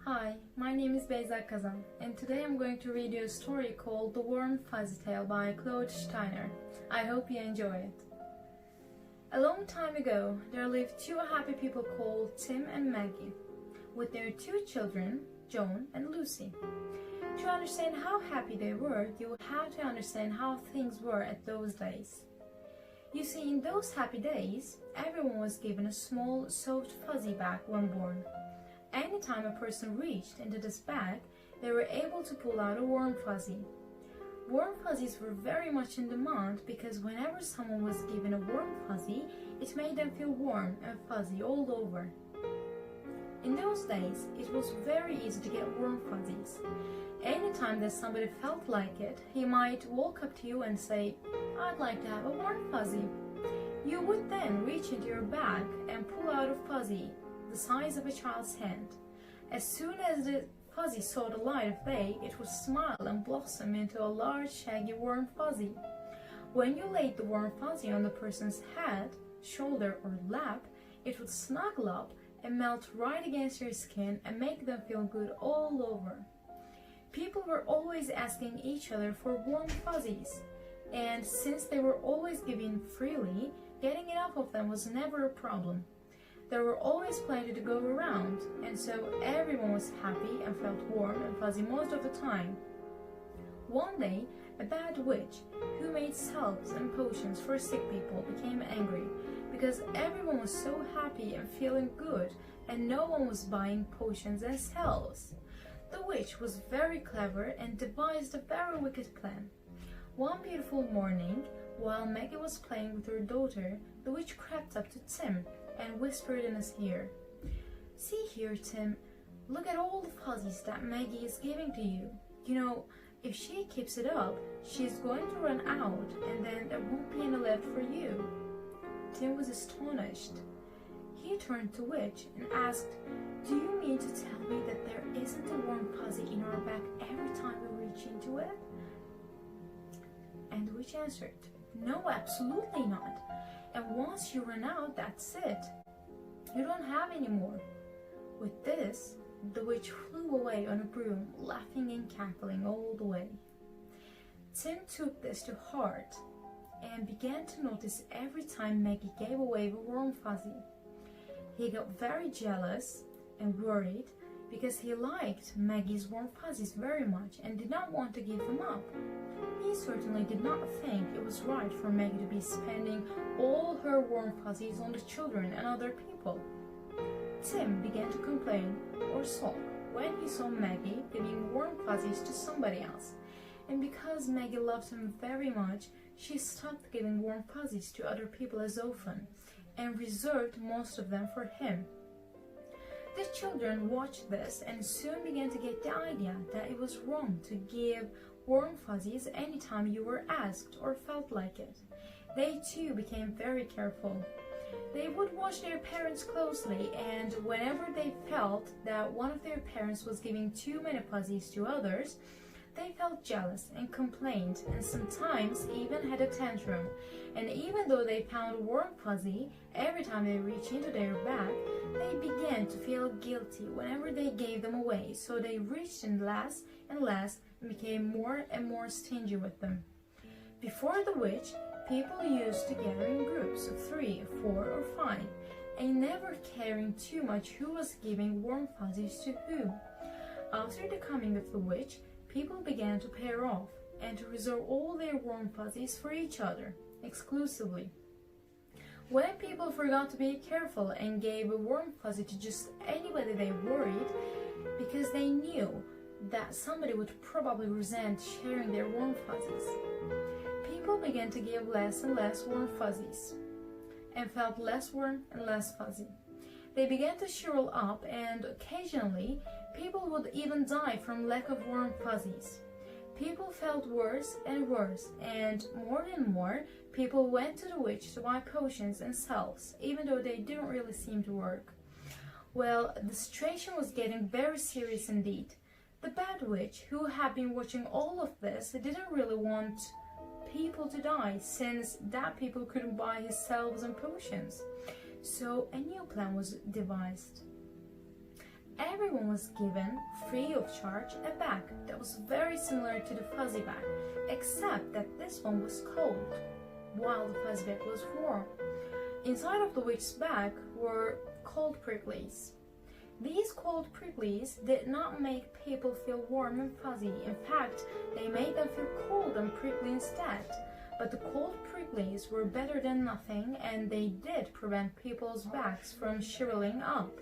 Hi, my name is Beyza Kazan, and today I'm going to read you a story called The Warm Fuzzy Tale by Claude Steiner. I hope you enjoy it. A long time ago, there lived two happy people called Tim and Maggie, with their two children, Joan and Lucy. To understand how happy they were, you will have to understand how things were at those days. You see, in those happy days, everyone was given a small, soft fuzzy bag when born. Anytime a person reached into this bag, they were able to pull out a warm fuzzy. Warm fuzzies were very much in demand because whenever someone was given a warm fuzzy, it made them feel warm and fuzzy all over. In those days, it was very easy to get warm fuzzies. Anytime that somebody felt like it, he might walk up to you and say, "I'd like to have a warm fuzzy." You would then reach into your bag and pull out a fuzzy the size of a child's hand. As soon as the fuzzy saw the light of day, it would smile and blossom into a large, shaggy, warm fuzzy. When you laid the warm fuzzy on the person's head, shoulder, or lap, it would snuggle up and melt right against your skin and make them feel good all over. People were always asking each other for warm fuzzies, and since they were always given freely, getting enough of them was never a problem. There were always plenty to go around, and so everyone was happy and felt warm and fuzzy most of the time. One day, a bad witch, who made salves and potions for sick people, became angry because everyone was so happy and feeling good, and no one was buying potions and salves. The witch was very clever and devised a very wicked plan. One beautiful morning, while Maggie was playing with her daughter, the witch crept up to Tim and whispered in his ear, "See here, Tim, look at all the fuzzies that Maggie is giving to you. You know, if she keeps it up, she's going to run out, and then there won't be any left for you." Tim was astonished. He turned to the witch and asked, "Do you mean to tell me that there isn't a warm fuzzy in our bag every time we reach into it?" And the witch answered, "No, absolutely not. And once you run out, that's it. You don't have any more." With this, the witch flew away on a broom, laughing and cackling all the way. Tim took this to heart and began to notice every time Maggie gave away the warm fuzzy. He got very jealous and worried because he liked Maggie's warm fuzzies very much and did not want to give them up. He certainly did not think it was right for Maggie to be spending all her warm fuzzies on the children and other people. Tim began to complain or sulk when he saw Maggie giving warm fuzzies to somebody else. And because Maggie loved him very much, she stopped giving warm fuzzies to other people as often and reserved most of them for him. The children watched this and soon began to get the idea that it was wrong to give warm fuzzies anytime you were asked or felt like it. They too became very careful. They would watch their parents closely, and whenever they felt that one of their parents was giving too many fuzzies to others, they felt jealous and complained, and sometimes even had a tantrum. And even though they found a warm fuzzy every time they reached into their bag, they began to feel guilty whenever they gave them away, so they reached in less and less and became more and more stingy with them. Before the witch, people used to gather in groups of 3, 4, or 5, and never caring too much who was giving warm fuzzies to whom. After the coming of the witch, people began to pair off and to reserve all their warm fuzzies for each other, exclusively. When people forgot to be careful and gave a warm fuzzy to just anybody they worried, because they knew that somebody would probably resent sharing their warm fuzzies, people began to give less and less warm fuzzies and felt less warm and less fuzzy. They began to shrivel up, and occasionally people would even die from lack of warm fuzzies. People felt worse and worse, and more people went to the witch to buy potions and salves, even though they didn't really seem to work. Well, the situation was getting very serious indeed. The bad witch, who had been watching all of this, didn't really want people to die, since that people couldn't buy his salves and potions. So a new plan was devised. Everyone was given, free of charge, a bag that was very similar to the fuzzy bag, except that this one was cold, while the fuzzy bag was warm. Inside of the witch's bag were cold pricklies. These cold pricklies did not make people feel warm and fuzzy. In fact, they made them feel cold and prickly instead. But the cold pricklies were better than nothing, and they did prevent people's backs from shriveling up.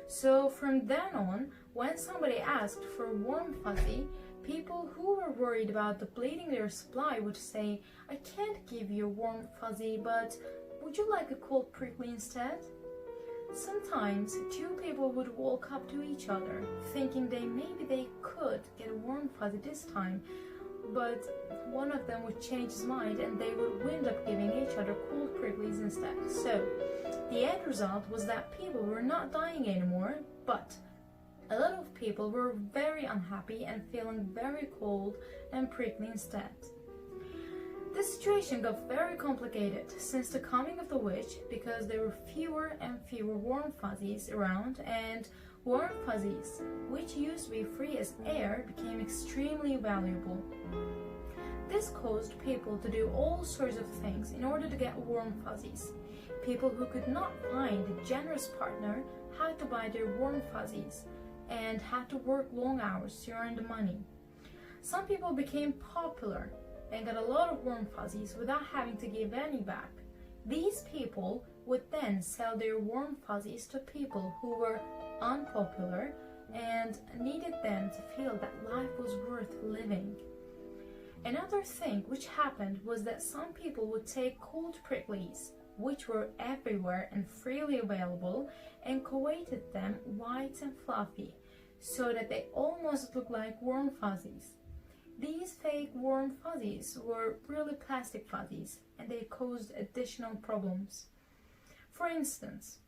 So from then on, when somebody asked for a warm fuzzy, people who were worried about depleting their supply would say, "I can't give you a warm fuzzy, but would you like a cold prickly instead?" Sometimes two people would walk up to each other, thinking maybe they could get a warm fuzzy this time, but one of them would change his mind and they would wind up giving each other cold pricklies instead. So the end result was that people were not dying anymore, but a lot of people were very unhappy and feeling very cold and prickly instead. The situation got very complicated since the coming of the witch, because there were fewer and fewer warm fuzzies around, and warm fuzzies, which used to be free as air, became extremely valuable. This caused people to do all sorts of things in order to get warm fuzzies. People who could not find a generous partner had to buy their warm fuzzies and had to work long hours to earn the money. Some people became popular and got a lot of warm fuzzies without having to give any back. These people would then sell their warm fuzzies to people who were unpopular and needed them to feel that life was worth living. Another thing which happened was that some people would take cold pricklies, which were everywhere and freely available, and coated them white and fluffy so that they almost looked like warm fuzzies. These fake warm fuzzies were really plastic fuzzies, and they caused additional problems. For instance,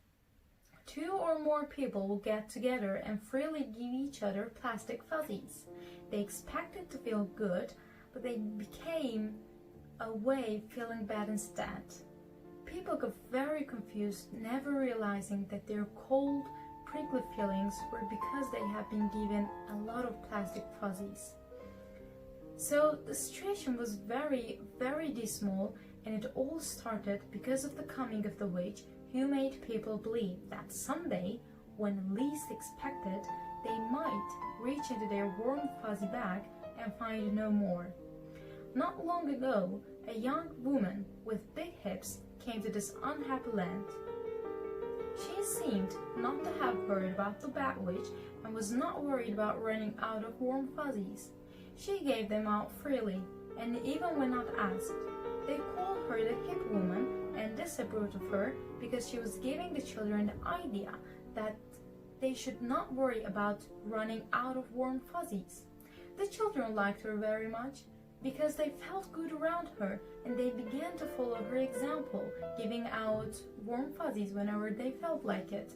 two or more people would get together and freely give each other plastic fuzzies. They expected to feel good, but they became a way of feeling bad instead. People got very confused, never realizing that their cold, prickly feelings were because they had been given a lot of plastic fuzzies. So the situation was very, very dismal, and it all started because of the coming of the witch, who made people believe that someday, when least expected, they might reach into their warm fuzzy bag and find no more. Not long ago, a young woman with big hips came to this unhappy land. She seemed not to have heard about the Bat Witch and was not worried about running out of warm fuzzies. She gave them out freely, and even when not asked. They called her the hip woman and disapproved of her because she was giving the children the idea that they should not worry about running out of warm fuzzies. The children liked her very much because they felt good around her, and they began to follow her example, giving out warm fuzzies whenever they felt like it.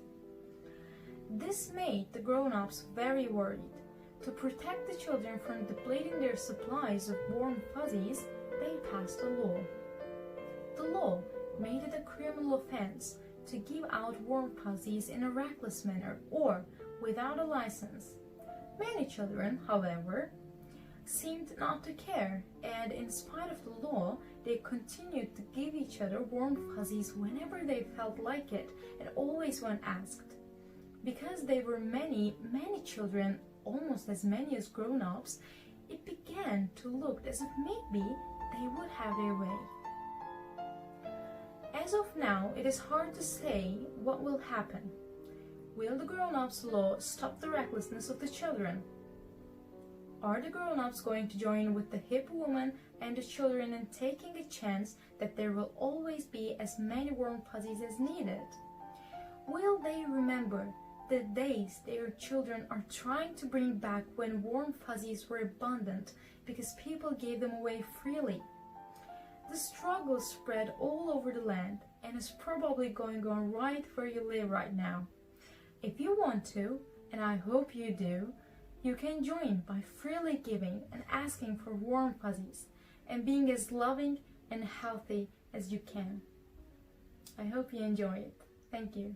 This made the grown-ups very worried. To protect the children from depleting their supplies of warm fuzzies, they passed a law. The law made it a criminal offense to give out warm fuzzies in a reckless manner or without a license. Many children, however, seemed not to care, and in spite of the law, they continued to give each other warm fuzzies whenever they felt like it, and always when asked. Because there were many, many children, almost as many as grown-ups, it began to look as if maybe they would have their way. As of now, it is hard to say what will happen. Will the grown-ups' law stop the recklessness of the children? Are the grown-ups going to join with the hip woman and the children in taking a chance that there will always be as many warm fuzzies as needed? Will they remember the days their children are trying to bring back when warm fuzzies were abundant because people gave them away freely? The struggle spread all over the land and is probably going on right where you live right now. If you want to, and I hope you do, you can join by freely giving and asking for warm fuzzies and being as loving and healthy as you can. I hope you enjoy it. Thank you.